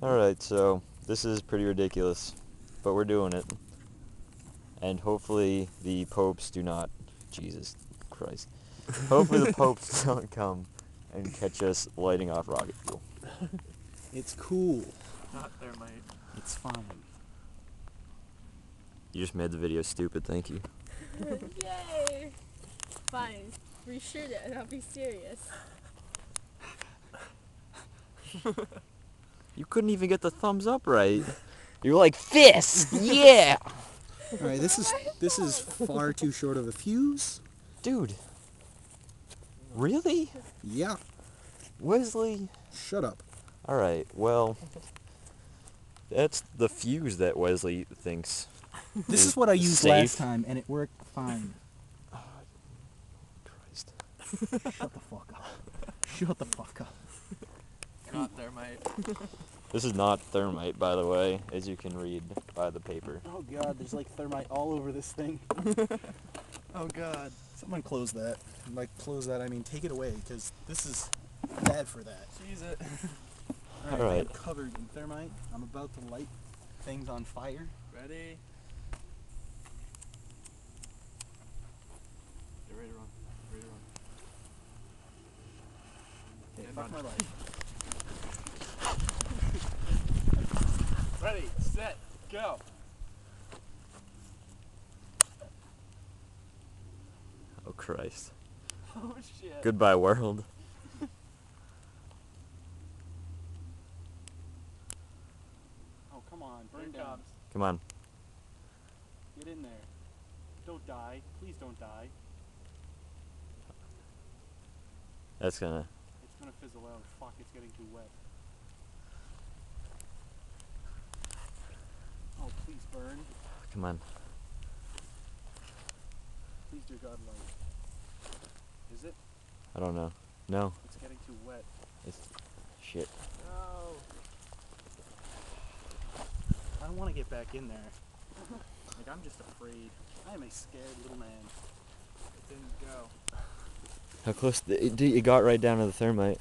Alright, so this is pretty ridiculous, but we're doing it. And hopefully the popes do not, Jesus Christ, hopefully the popes don't come and catch us lighting off rocket fuel. It's cool. Not thermite. It's fine. You just made the video stupid, thank you. Yay! Fine. Reshoot it and I'll be serious. You couldn't even get the thumbs up right. You're like, this! Yeah! Alright, this is far too short of a fuse. Dude. Really? Yeah. Wesley? Shut up. Alright, well, that's the fuse that Wesley thinks. This is what I used safe. last time, and it worked fine. Oh, Christ. Shut the fuck up. Shut the fuck up. Not thermite. This is not thermite, by the way, as you can read by the paper. Oh god, there's like thermite all over this thing. Oh god. Someone close that. And by close that, I mean take it away, because this is bad for that. Cheese it. Alright, I'm covered in thermite. I'm about to light things on fire. Ready? Get ready to run. Ready to run. Okay, And fuck run. my life. Ready, set, go. Oh, Christ. Oh shit. Goodbye, world. Oh, come on, Here burn it down. comes. Come on. Get in there. Don't die. Please don't die. That's gonna... It's gonna fizzle out. Fuck, it's getting too wet. Oh, please burn. Come on. Please, dear God, light. Is it? I don't know. No. It's getting too wet. It's... shit. No. I don't want to get back in there. Like, I'm just afraid. I am a scared little man. It didn't go. How close... It got right down to the thermite.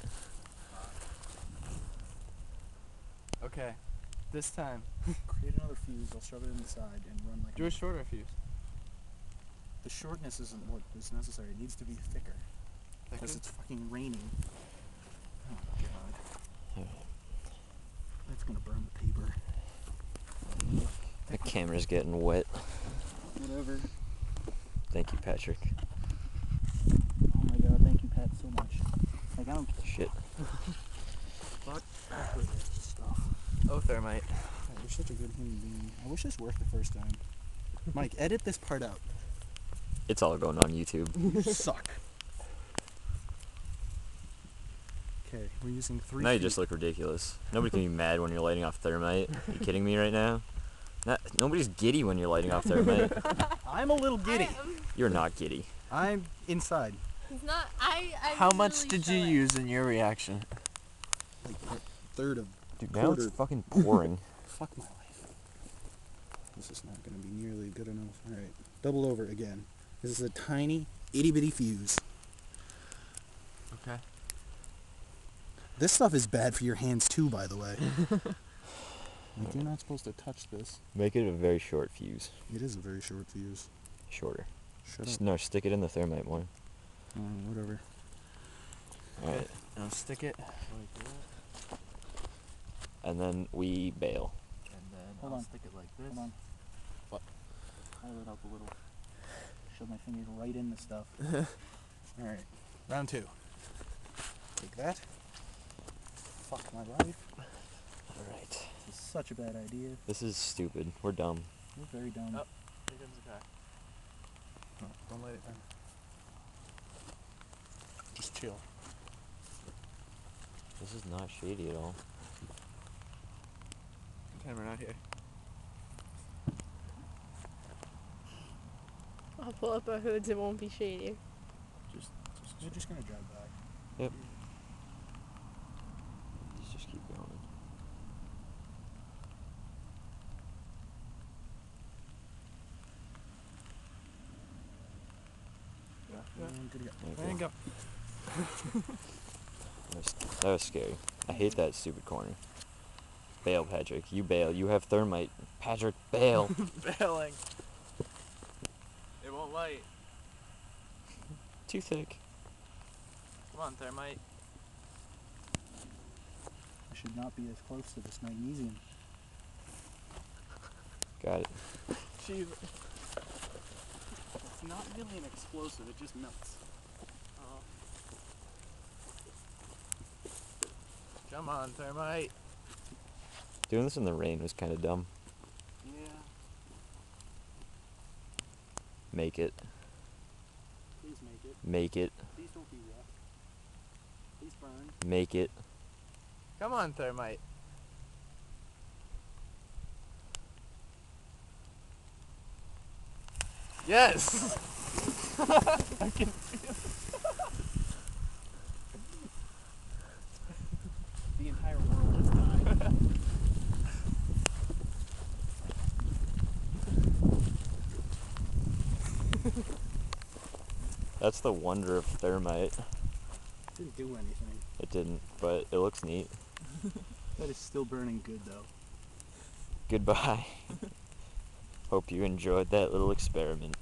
Okay. This time. Create another fuse, I'll shove it in the side and run like Do a shorter fuse. The shortness isn't what is necessary. It needs to be thicker. Because it's fucking raining. Oh god. That's gonna burn the paper. The camera's getting wet. Whatever. Thank you, Patrick. Oh my god, thank you, Pat, so much. Like, I don't give a Shit. fuck. Stuff. Oh, thermite. God, you're such a good human being. I wish this worked the first time. Mike, edit this part out. It's all going on YouTube. You suck. Okay, we're using 3 Now you feet. just look ridiculous. Nobody can be mad when you're lighting off thermite. Are you kidding me right now? Nobody's giddy when you're lighting off thermite. I'm a little giddy. You're not giddy. I'm inside. He's not. How much did you use in your reaction? Like a third of Dude, now it's fucking pouring. Fuck my life. This is not going to be nearly good enough. Alright, double over again. This is a tiny, itty-bitty fuse. Okay. This stuff is bad for your hands too, by the way. Like, you're not supposed to touch this. Make it a very short fuse. It is a very short fuse. Shorter. Shut up. No, stick it in the thermite more. Whatever. Alright. Now stick it like that. And then we bail. And then Hold I'll on. stick it like this. Hold on. What? Hold it up a little. Shove my fingers right in the stuff. Alright. Round 2. Take that. Fuck my life. Alright. This is such a bad idea. This is stupid. We're dumb. We're very dumb. Oh. Here comes the guy. No, don't let it down. Just chill. This is not shady at all. Timer out here. I'll pull up our hoods. It won't be shady. We're just gonna drive by. Yep. Let's just keep going. Yeah. Good to go. Okay. There you go. That was scary. I hate that stupid corner. Bail, Patrick. You bail. You have thermite. Patrick, bail. Bailing. It won't light. Too thick. Come on, thermite. I should not be as close to this magnesium. Got it. Jeez. It's not really an explosive, it just melts. Oh. Come on, thermite. Doing this in the rain was kind of dumb. Yeah. Make it. Please make it. Make it. Please don't be wet. Please burn. Make it. Come on, thermite. Yes! I can feel The entire world has died. That's the wonder of thermite. Didn't do anything. It didn't, but it looks neat. That is still burning good though. Goodbye. Hope you enjoyed that little experiment.